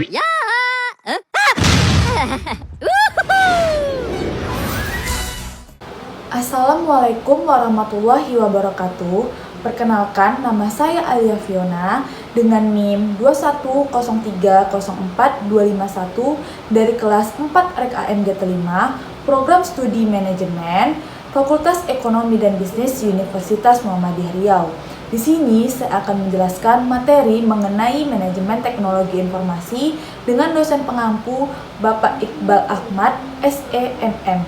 Ya. Assalamualaikum warahmatullahi wabarakatuh. Perkenalkan, nama saya Alia Fiona dengan NIM 210304251 dari kelas 4 Rek AMG 5, Program Studi Manajemen, Fakultas Ekonomi dan Bisnis Universitas Muhammadiyah Riau. Di sini saya akan menjelaskan materi mengenai manajemen teknologi informasi dengan dosen pengampu Bapak Iqbal Ahmad, SEMM.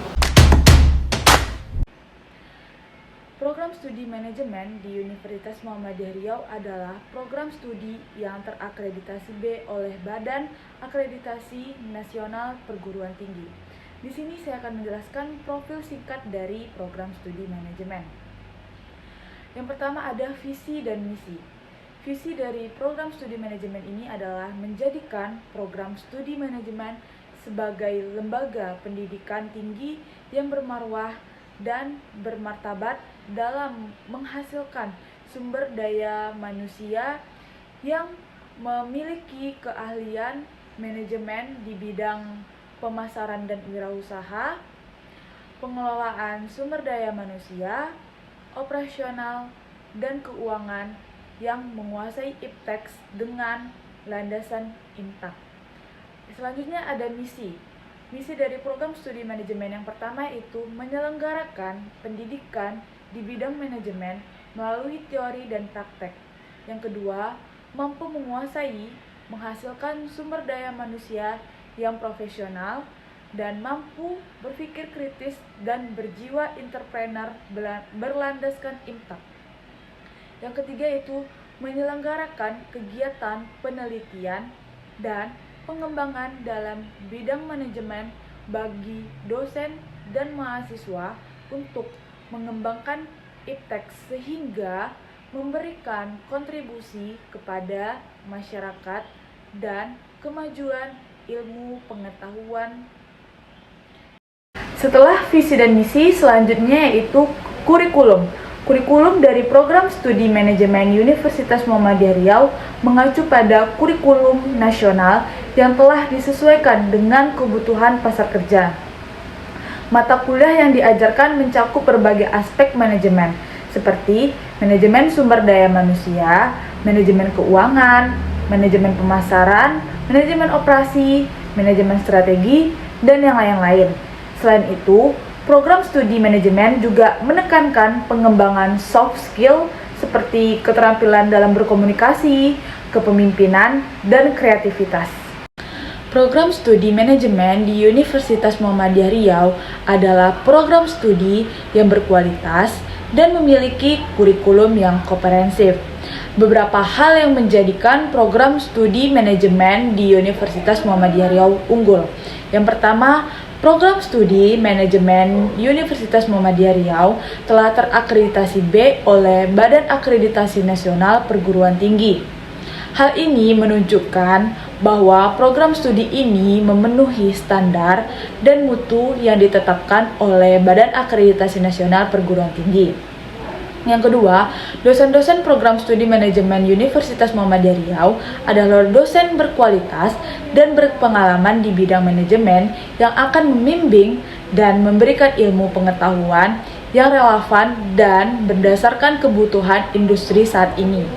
Program studi manajemen di Universitas Muhammadiyah Riau adalah program studi yang terakreditasi B oleh Badan Akreditasi Nasional Perguruan Tinggi. Di sini saya akan menjelaskan profil singkat dari program studi manajemen. Yang pertama ada visi dan misi. Visi dari program studi manajemen ini adalah menjadikan program studi manajemen sebagai lembaga pendidikan tinggi yang bermarwah dan bermartabat dalam menghasilkan sumber daya manusia yang memiliki keahlian manajemen di bidang pemasaran dan wirausaha, pengelolaan sumber daya manusia, operasional, dan keuangan yang menguasai IPTEX dengan landasan IMTA. Selanjutnya ada misi. Misi dari program studi manajemen yang pertama itu menyelenggarakan pendidikan di bidang manajemen melalui teori dan praktek. Yang kedua, mampu menguasai, menghasilkan sumber daya manusia yang profesional dan mampu berpikir kritis dan berjiwa entrepreneur berlandaskan IMTA. Yang ketiga itu menyelenggarakan kegiatan penelitian dan pengembangan dalam bidang manajemen bagi dosen dan mahasiswa untuk mengembangkan IPTEX sehingga memberikan kontribusi kepada masyarakat dan kemajuan ilmu pengetahuan. Setelah visi dan misi, selanjutnya yaitu kurikulum. Kurikulum dari program studi manajemen Universitas Muhammadiyah Riau mengacu pada kurikulum nasional yang telah disesuaikan dengan kebutuhan pasar kerja. Mata kuliah yang diajarkan mencakup berbagai aspek manajemen, seperti manajemen sumber daya manusia, manajemen keuangan, manajemen pemasaran, manajemen operasi, manajemen strategi, dan yang lain-lain. Selain itu, program studi manajemen juga menekankan pengembangan soft skill seperti keterampilan dalam berkomunikasi, kepemimpinan, dan kreativitas. Program studi manajemen di Universitas Muhammadiyah Riau adalah program studi yang berkualitas dan memiliki kurikulum yang komprehensif. Beberapa hal yang menjadikan program studi manajemen di Universitas Muhammadiyah Riau unggul. Yang pertama, program studi manajemen Universitas Muhammadiyah Riau telah terakreditasi B oleh Badan Akreditasi Nasional Perguruan Tinggi. Hal ini menunjukkan bahwa program studi ini memenuhi standar dan mutu yang ditetapkan oleh Badan Akreditasi Nasional Perguruan Tinggi. Yang kedua, dosen-dosen program studi manajemen Universitas Muhammadiyah Riau adalah dosen berkualitas dan berpengalaman di bidang manajemen yang akan membimbing dan memberikan ilmu pengetahuan yang relevan dan berdasarkan kebutuhan industri saat ini.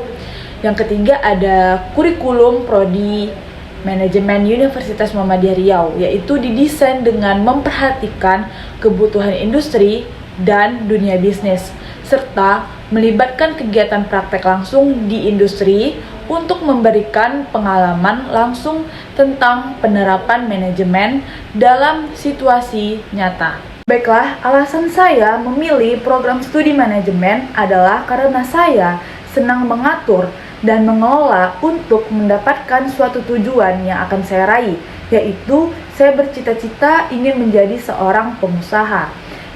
Yang ketiga ada kurikulum prodi manajemen Universitas Muhammadiyah Riau, yaitu didesain dengan memperhatikan kebutuhan industri dan dunia bisnis, serta melibatkan kegiatan praktek langsung di industri untuk memberikan pengalaman langsung tentang penerapan manajemen dalam situasi nyata. Baiklah, alasan saya memilih program studi manajemen adalah karena saya senang mengatur dan mengelola untuk mendapatkan suatu tujuan yang akan saya raih, yaitu saya bercita-cita ingin menjadi seorang pengusaha.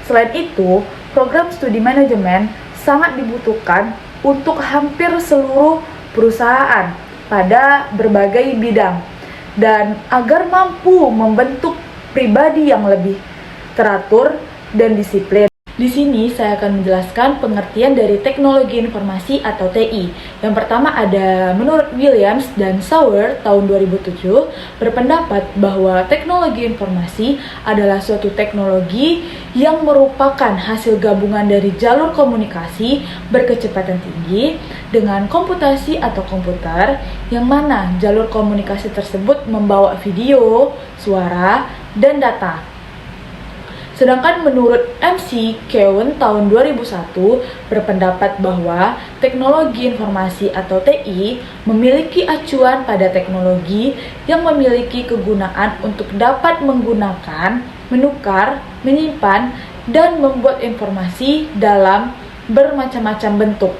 Selain itu, program studi manajemen sangat dibutuhkan untuk hampir seluruh perusahaan pada berbagai bidang dan agar mampu membentuk pribadi yang lebih teratur dan disiplin. Di sini saya akan menjelaskan pengertian dari teknologi informasi atau TI. Yang pertama ada menurut Williams dan Sauer tahun 2007 berpendapat bahwa teknologi informasi adalah suatu teknologi yang merupakan hasil gabungan dari jalur komunikasi berkecepatan tinggi dengan komputasi atau komputer, yang mana jalur komunikasi tersebut membawa video, suara, dan data. Sedangkan menurut MC Keown tahun 2001 berpendapat bahwa teknologi informasi atau TI memiliki acuan pada teknologi yang memiliki kegunaan untuk dapat menggunakan, menukar, menyimpan, dan membuat informasi dalam bermacam-macam bentuk.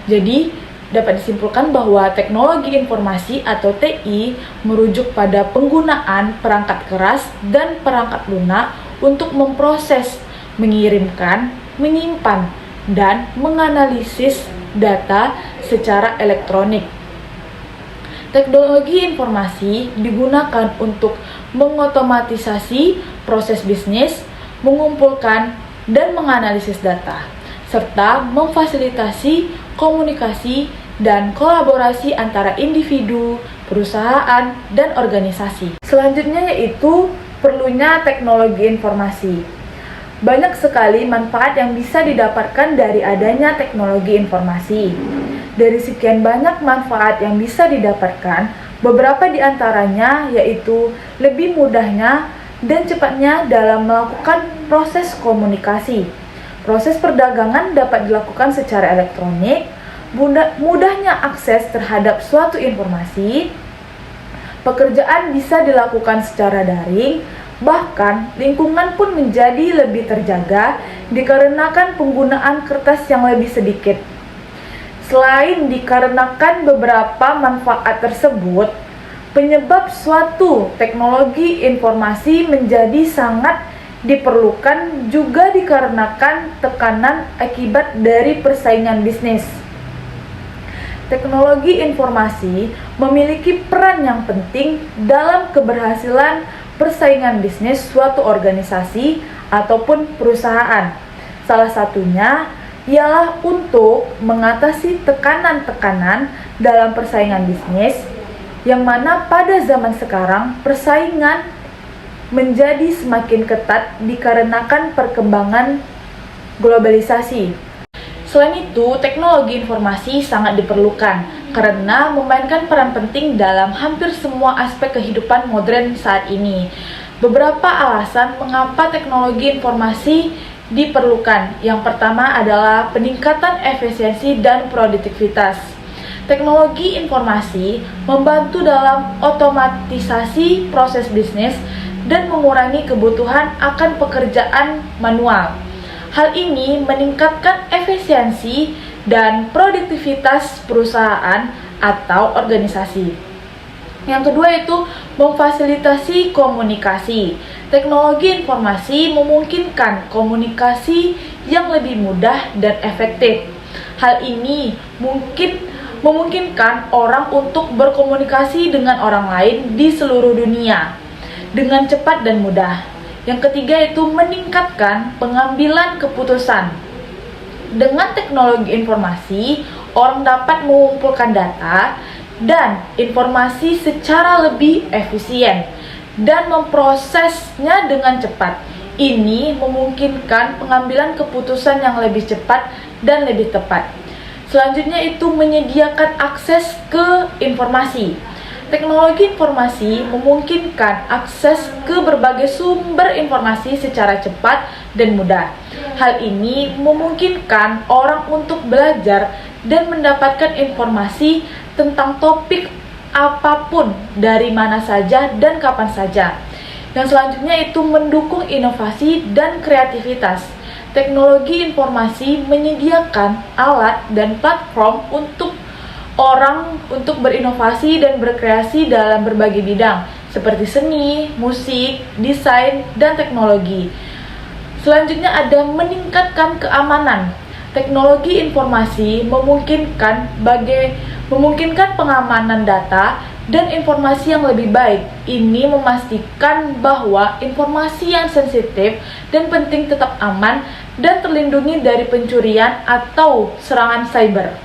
Jadi, dapat disimpulkan bahwa teknologi informasi atau TI merujuk pada penggunaan perangkat keras dan perangkat lunak untuk memproses, mengirimkan, menyimpan, dan menganalisis data secara elektronik. Teknologi informasi digunakan untuk mengotomatisasi proses bisnis, mengumpulkan dan menganalisis data, serta memfasilitasi komunikasi dan kolaborasi antara individu, perusahaan, dan organisasi. Selanjutnya yaitu perlunya teknologi informasi. Banyak sekali manfaat yang bisa didapatkan dari adanya teknologi informasi. Dari sekian banyak manfaat yang bisa didapatkan, beberapa di antaranya yaitu lebih mudahnya dan cepatnya dalam melakukan proses komunikasi. Proses perdagangan dapat dilakukan secara elektronik, mudahnya akses terhadap suatu informasi, pekerjaan bisa dilakukan secara daring, bahkan lingkungan pun menjadi lebih terjaga dikarenakan penggunaan kertas yang lebih sedikit. Selain dikarenakan beberapa manfaat tersebut, penyebab suatu teknologi informasi menjadi sangat diperlukan juga dikarenakan tekanan akibat dari persaingan bisnis. Teknologi informasi memiliki peran yang penting dalam keberhasilan persaingan bisnis suatu organisasi ataupun perusahaan. Salah satunya ialah untuk mengatasi tekanan-tekanan dalam persaingan bisnis, yang mana pada zaman sekarang persaingan menjadi semakin ketat dikarenakan perkembangan globalisasi. Selain itu, teknologi informasi sangat diperlukan karena memainkan peran penting dalam hampir semua aspek kehidupan modern saat ini. Beberapa alasan mengapa teknologi informasi diperlukan. Yang pertama adalah peningkatan efisiensi dan produktivitas. Teknologi informasi membantu dalam otomatisasi proses bisnis dan mengurangi kebutuhan akan pekerjaan manual. Hal ini meningkatkan efisiensi dan produktivitas perusahaan atau organisasi. Yang kedua itu memfasilitasi komunikasi. Teknologi informasi memungkinkan komunikasi yang lebih mudah dan efektif. Hal ini memungkinkan orang untuk berkomunikasi dengan orang lain di seluruh dunia dengan cepat dan mudah. Yang ketiga itu meningkatkan pengambilan keputusan. Dengan teknologi informasi, orang dapat mengumpulkan data dan informasi secara lebih efisien dan memprosesnya dengan cepat. Ini memungkinkan pengambilan keputusan yang lebih cepat dan lebih tepat. Selanjutnya itu menyediakan akses ke informasi. Teknologi informasi memungkinkan akses ke berbagai sumber informasi secara cepat dan mudah. Hal ini memungkinkan orang untuk belajar dan mendapatkan informasi tentang topik apapun dari mana saja dan kapan saja. Yang selanjutnya itu mendukung inovasi dan kreativitas. Teknologi informasi menyediakan alat dan platform untuk orang untuk berinovasi dan berkreasi dalam berbagai bidang seperti seni, musik, desain, dan teknologi. Selanjutnya ada meningkatkan keamanan. Teknologi informasi memungkinkan pengamanan data dan informasi yang lebih baik. Ini memastikan bahwa informasi yang sensitif dan penting tetap aman dan terlindungi dari pencurian atau serangan cyber.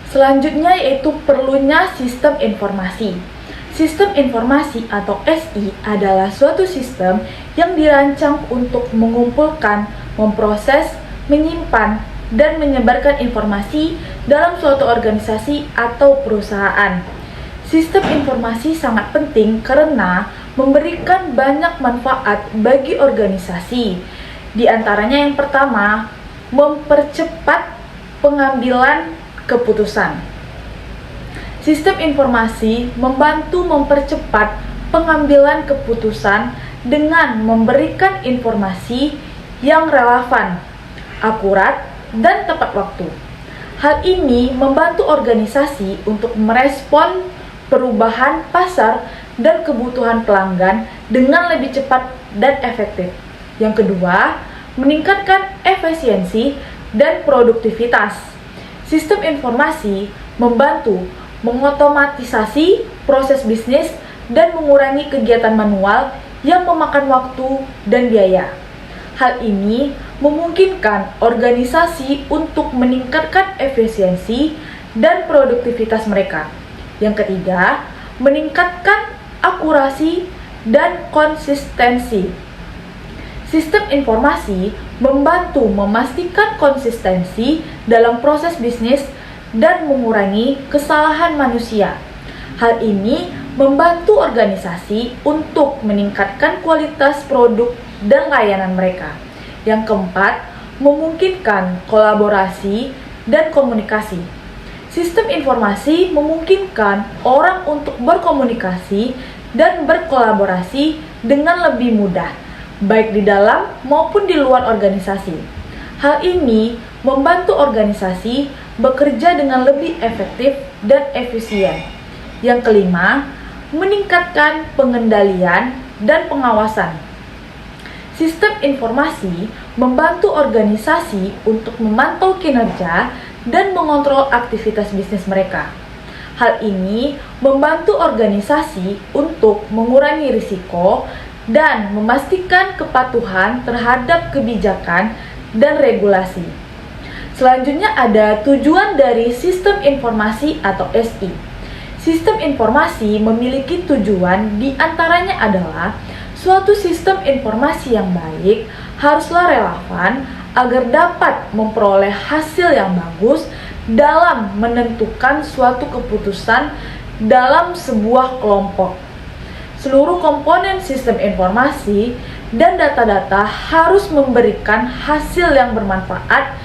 Selanjutnya yaitu perlunya sistem informasi. Sistem informasi atau SI adalah suatu sistem yang dirancang untuk mengumpulkan, memproses, menyimpan, dan menyebarkan informasi dalam suatu organisasi atau perusahaan. Sistem informasi sangat penting karena memberikan banyak manfaat bagi organisasi. Di antaranya yang pertama, mempercepat pengambilan keputusan. Sistem informasi membantu mempercepat pengambilan keputusan dengan memberikan informasi yang relevan, akurat, dan tepat waktu. Hal ini membantu organisasi untuk merespon perubahan pasar dan kebutuhan pelanggan dengan lebih cepat dan efektif. Yang kedua, meningkatkan efisiensi dan produktivitas. Sistem informasi membantu mengotomatisasi proses bisnis dan mengurangi kegiatan manual yang memakan waktu dan biaya. Hal ini memungkinkan organisasi untuk meningkatkan efisiensi dan produktivitas mereka. Yang ketiga, meningkatkan akurasi dan konsistensi. Sistem informasi membantu memastikan konsistensi dalam proses bisnis dan mengurangi kesalahan manusia. Hal ini membantu organisasi untuk meningkatkan kualitas produk dan layanan mereka. Yang keempat, memungkinkan kolaborasi dan komunikasi. Sistem informasi memungkinkan orang untuk berkomunikasi dan berkolaborasi dengan lebih mudah, baik di dalam maupun di luar organisasi. Hal ini membantu organisasi bekerja dengan lebih efektif dan efisien. Yang kelima, meningkatkan pengendalian dan pengawasan. Sistem informasi membantu organisasi untuk memantau kinerja dan mengontrol aktivitas bisnis mereka. Hal ini membantu organisasi untuk mengurangi risiko dan memastikan kepatuhan terhadap kebijakan dan regulasi. Selanjutnya ada tujuan dari sistem informasi atau SI. Sistem informasi memiliki tujuan, di antaranya adalah suatu sistem informasi yang baik haruslah relevan agar dapat memperoleh hasil yang bagus dalam menentukan suatu keputusan dalam sebuah kelompok. Seluruh komponen sistem informasi dan data-data harus memberikan hasil yang bermanfaat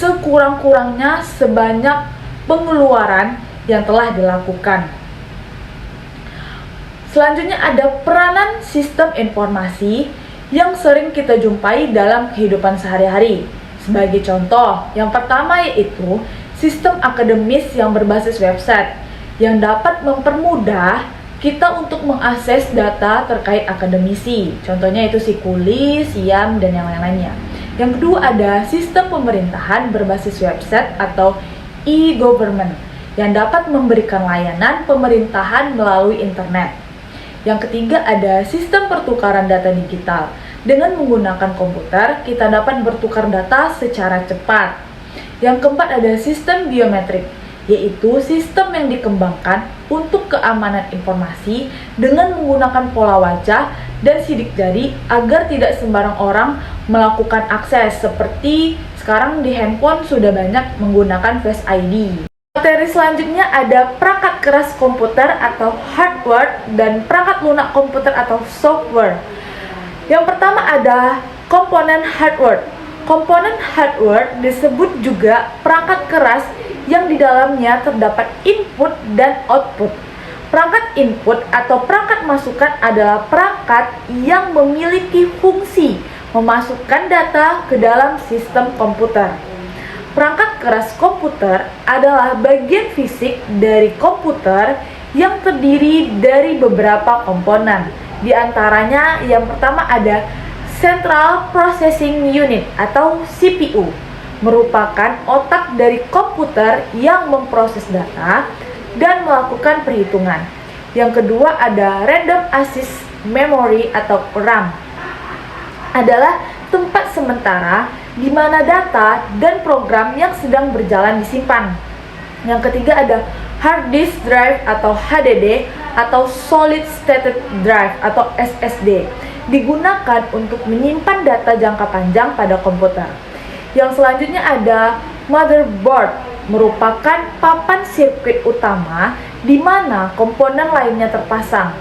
sekurang-kurangnya sebanyak pengeluaran yang telah dilakukan. Selanjutnya ada peranan sistem informasi yang sering kita jumpai dalam kehidupan sehari-hari. Sebagai contoh, yang pertama yaitu sistem akademis yang berbasis website yang dapat mempermudah kita untuk mengakses data terkait akademisi. Contohnya itu Sikuli, Siam, dan yang lain-lainnya. Yang kedua ada sistem pemerintahan berbasis website atau e-government yang dapat memberikan layanan pemerintahan melalui internet. Yang ketiga ada sistem pertukaran data digital. Dengan menggunakan komputer, kita dapat bertukar data secara cepat. Yang keempat ada sistem biometrik, yaitu sistem yang dikembangkan untuk keamanan informasi dengan menggunakan pola wajah dan sidik jari agar tidak sembarang orang melakukan akses, seperti sekarang di handphone sudah banyak menggunakan Face ID. Materi selanjutnya ada perangkat keras komputer atau hardware dan perangkat lunak komputer atau software. Yang pertama ada komponen hardware. Komponen hardware disebut juga perangkat keras yang di dalamnya terdapat input dan output. Perangkat input atau perangkat masukan adalah perangkat yang memiliki fungsi memasukkan data ke dalam sistem komputer. Perangkat keras komputer adalah bagian fisik dari komputer yang terdiri dari beberapa komponen. Di antaranya yang pertama ada Central Processing Unit atau CPU, merupakan otak dari komputer yang memproses data dan melakukan perhitungan. Yang kedua ada Random Access Memory atau RAM. Adalah tempat sementara di mana data dan program yang sedang berjalan disimpan. Yang ketiga ada Hard Disk Drive atau HDD atau Solid State Drive atau SSD. Digunakan untuk menyimpan data jangka panjang pada komputer. Yang selanjutnya ada Motherboard, merupakan papan sirkuit utama di mana komponen lainnya terpasang.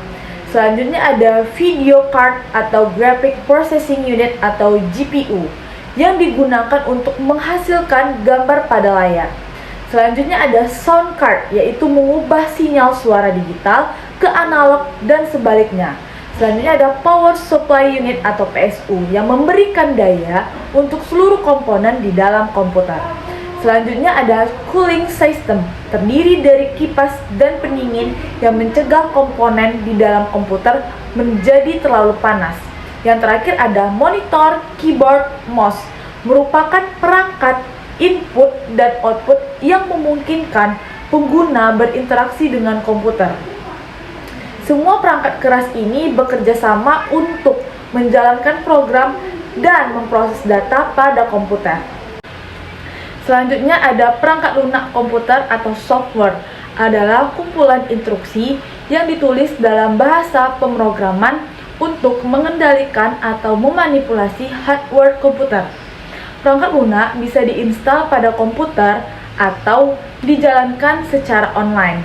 Selanjutnya ada Video Card atau Graphic Processing Unit atau GPU yang digunakan untuk menghasilkan gambar pada layar. Selanjutnya ada Sound Card, yaitu mengubah sinyal suara digital ke analog dan sebaliknya. Selanjutnya ada Power Supply Unit atau PSU yang memberikan daya untuk seluruh komponen di dalam komputer. Selanjutnya ada Cooling System, terdiri dari kipas dan pendingin yang mencegah komponen di dalam komputer menjadi terlalu panas. Yang terakhir ada Monitor Keyboard Mouse, merupakan perangkat input dan output yang memungkinkan pengguna berinteraksi dengan komputer. Semua perangkat keras ini bekerja sama untuk menjalankan program dan memproses data pada komputer. Selanjutnya ada perangkat lunak komputer atau software, adalah kumpulan instruksi yang ditulis dalam bahasa pemrograman untuk mengendalikan atau memanipulasi hardware komputer. Perangkat lunak bisa diinstal pada komputer atau dijalankan secara online.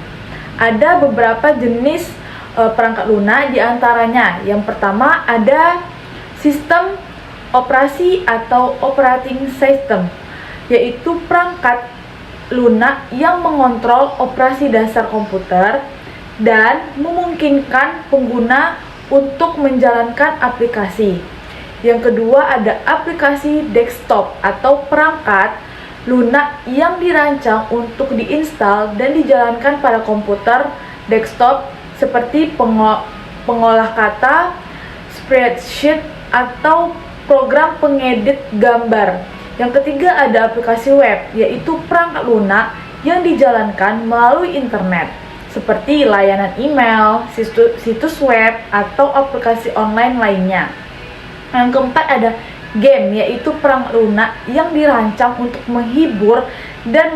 Ada beberapa jenis perangkat lunak, diantaranya yang pertama ada sistem operasi atau operating system, yaitu perangkat lunak yang mengontrol operasi dasar komputer dan memungkinkan pengguna untuk menjalankan aplikasi. Yang kedua ada aplikasi desktop atau perangkat lunak yang dirancang untuk diinstal dan dijalankan pada komputer desktop seperti pengolah kata, spreadsheet, atau program pengedit gambar. Yang ketiga ada aplikasi web, yaitu perangkat lunak yang dijalankan melalui internet, seperti layanan email, situs web, atau aplikasi online lainnya. Yang keempat ada game, yaitu perangkat lunak yang dirancang untuk menghibur dan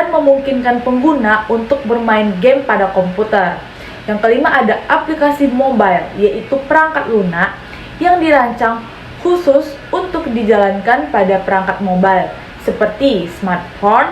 memungkinkan pengguna untuk bermain game pada komputer. Yang kelima ada aplikasi mobile, yaitu perangkat lunak yang dirancang khusus untuk dijalankan pada perangkat mobile seperti smartphone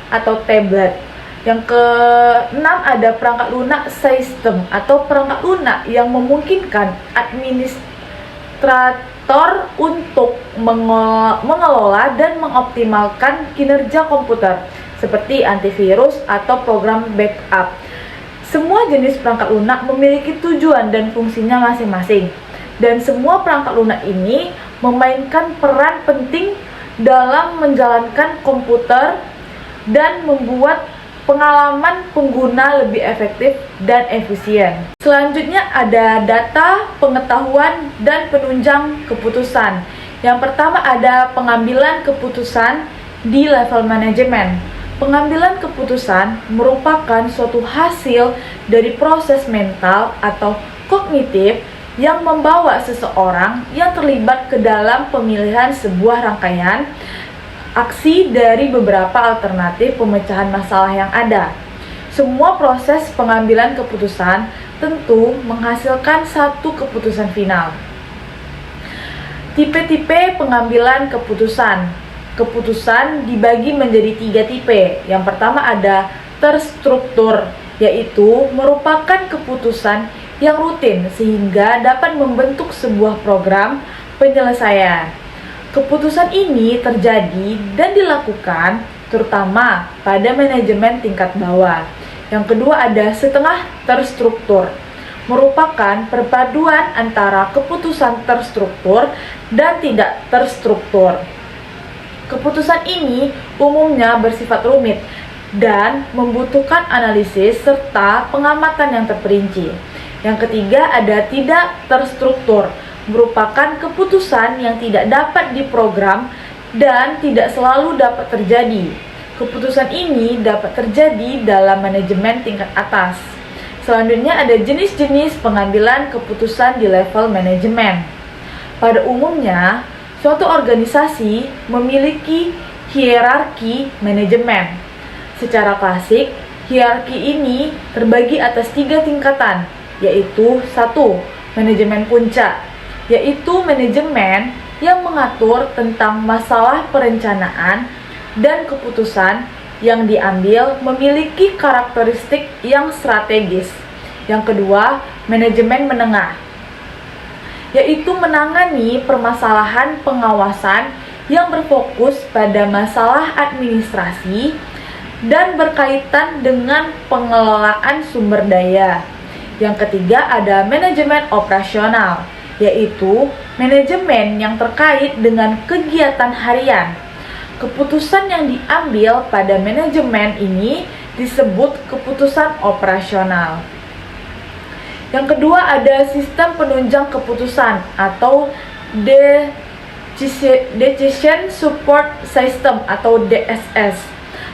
atau tablet. Yang keenam ada perangkat lunak system atau perangkat lunak yang memungkinkan administrator untuk mengelola dan mengoptimalkan kinerja komputer seperti antivirus atau program backup. Semua jenis perangkat lunak memiliki tujuan dan fungsinya masing-masing, dan semua perangkat lunak ini memainkan peran penting dalam menjalankan komputer dan membuat pengalaman pengguna lebih efektif dan efisien. Selanjutnya ada data, pengetahuan, dan penunjang keputusan. Yang pertama ada pengambilan keputusan di level manajemen. Pengambilan keputusan merupakan suatu hasil dari proses mental atau kognitif yang membawa seseorang yang terlibat ke dalam pemilihan sebuah rangkaian aksi dari beberapa alternatif pemecahan masalah yang ada. Semua proses pengambilan keputusan tentu menghasilkan satu keputusan final. Tipe-tipe pengambilan keputusan. Keputusan dibagi menjadi 3 tipe. Yang pertama ada terstruktur, yaitu merupakan keputusan yang rutin sehingga dapat membentuk sebuah program penyelesaian. Keputusan ini terjadi dan dilakukan terutama pada manajemen tingkat bawah. Yang kedua ada setengah terstruktur, merupakan perpaduan antara keputusan terstruktur dan tidak terstruktur. Keputusan ini umumnya bersifat rumit dan membutuhkan analisis serta pengamatan yang terperinci. Yang ketiga ada tidak terstruktur, merupakan keputusan yang tidak dapat diprogram dan tidak selalu dapat terjadi. Keputusan ini dapat terjadi dalam manajemen tingkat atas. Selanjutnya ada jenis-jenis pengambilan keputusan di level manajemen. Pada umumnya, suatu organisasi memiliki hierarki manajemen. Secara klasik, hierarki ini terbagi atas 3 tingkatan, yaitu 1. Manajemen puncak, yaitu manajemen yang mengatur tentang masalah perencanaan dan keputusan yang diambil memiliki karakteristik yang strategis. Yang kedua, manajemen menengah, yaitu menangani permasalahan pengawasan yang berfokus pada masalah administrasi dan berkaitan dengan pengelolaan sumber daya. Yang ketiga ada manajemen operasional, yaitu manajemen yang terkait dengan kegiatan harian. Keputusan yang diambil pada manajemen ini disebut keputusan operasional. Yang kedua ada sistem penunjang keputusan atau Decision Support System atau DSS.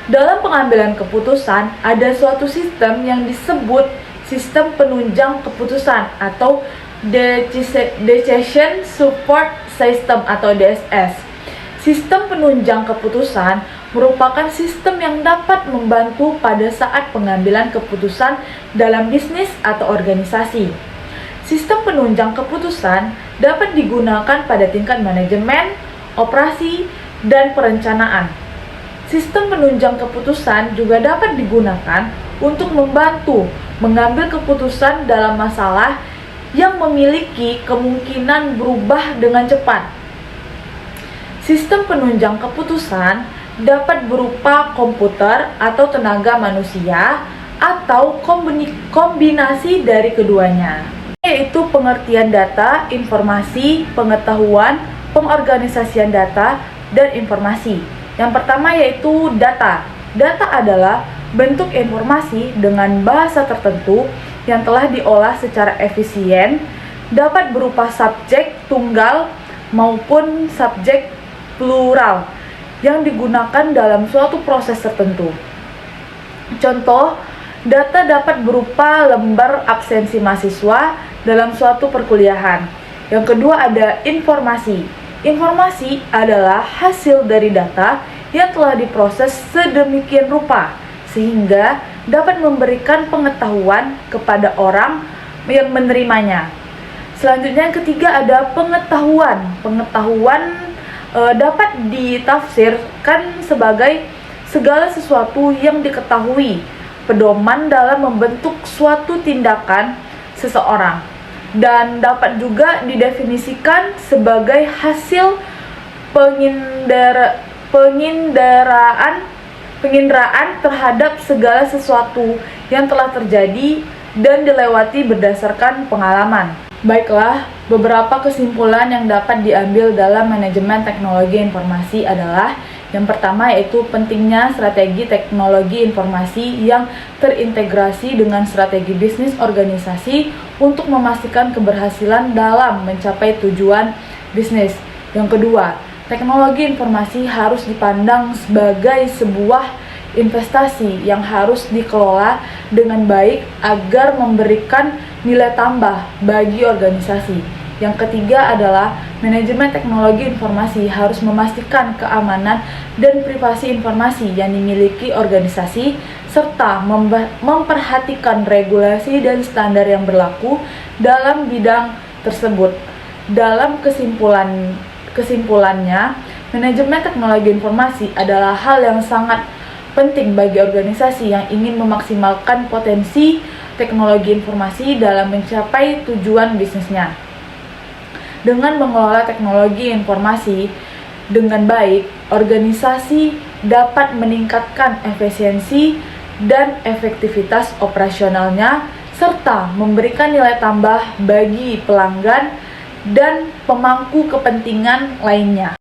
Dalam pengambilan keputusan, ada suatu sistem yang disebut sistem penunjang keputusan atau Decision Support System atau DSS. Sistem penunjang keputusan merupakan sistem yang dapat membantu pada saat pengambilan keputusan dalam bisnis atau organisasi. Sistem penunjang keputusan dapat digunakan pada tingkat manajemen, operasi, dan perencanaan. Sistem penunjang keputusan juga dapat digunakan untuk membantu mengambil keputusan dalam masalah yang memiliki kemungkinan berubah dengan cepat. Sistem penunjang keputusan dapat berupa komputer atau tenaga manusia atau kombinasi dari keduanya, yaitu pengertian data, informasi, pengetahuan, pengorganisasian data, dan informasi. Yang pertama yaitu data. Data adalah bentuk informasi dengan bahasa tertentu yang telah diolah secara efisien, dapat berupa subjek tunggal maupun subjek plural yang digunakan dalam suatu proses tertentu. Contoh, data dapat berupa lembar absensi mahasiswa dalam suatu perkuliahan. Yang kedua ada informasi. Informasi adalah hasil dari data yang telah diproses sedemikian rupa sehingga dapat memberikan pengetahuan kepada orang yang menerimanya. Selanjutnya yang ketiga ada pengetahuan. Pengetahuan dapat ditafsirkan sebagai segala sesuatu yang diketahui, pedoman dalam membentuk suatu tindakan seseorang, dan dapat juga didefinisikan sebagai hasil penginderaan terhadap segala sesuatu yang telah terjadi dan dilewati berdasarkan pengalaman. Baiklah, beberapa kesimpulan yang dapat diambil dalam manajemen teknologi informasi adalah yang pertama yaitu pentingnya strategi teknologi informasi yang terintegrasi dengan strategi bisnis organisasi untuk memastikan keberhasilan dalam mencapai tujuan bisnis. Yang kedua, teknologi informasi harus dipandang sebagai sebuah investasi yang harus dikelola dengan baik agar memberikan nilai tambah bagi organisasi. Yang ketiga adalah manajemen teknologi informasi harus memastikan keamanan dan privasi informasi yang dimiliki organisasi serta memperhatikan regulasi dan standar yang berlaku dalam bidang tersebut. Dalam kesimpulannya, manajemen teknologi informasi adalah hal yang sangat penting bagi organisasi yang ingin memaksimalkan potensi teknologi informasi dalam mencapai tujuan bisnisnya. Dengan mengelola teknologi informasi dengan baik, organisasi dapat meningkatkan efisiensi dan efektivitas operasionalnya serta memberikan nilai tambah bagi pelanggan dan pemangku kepentingan lainnya.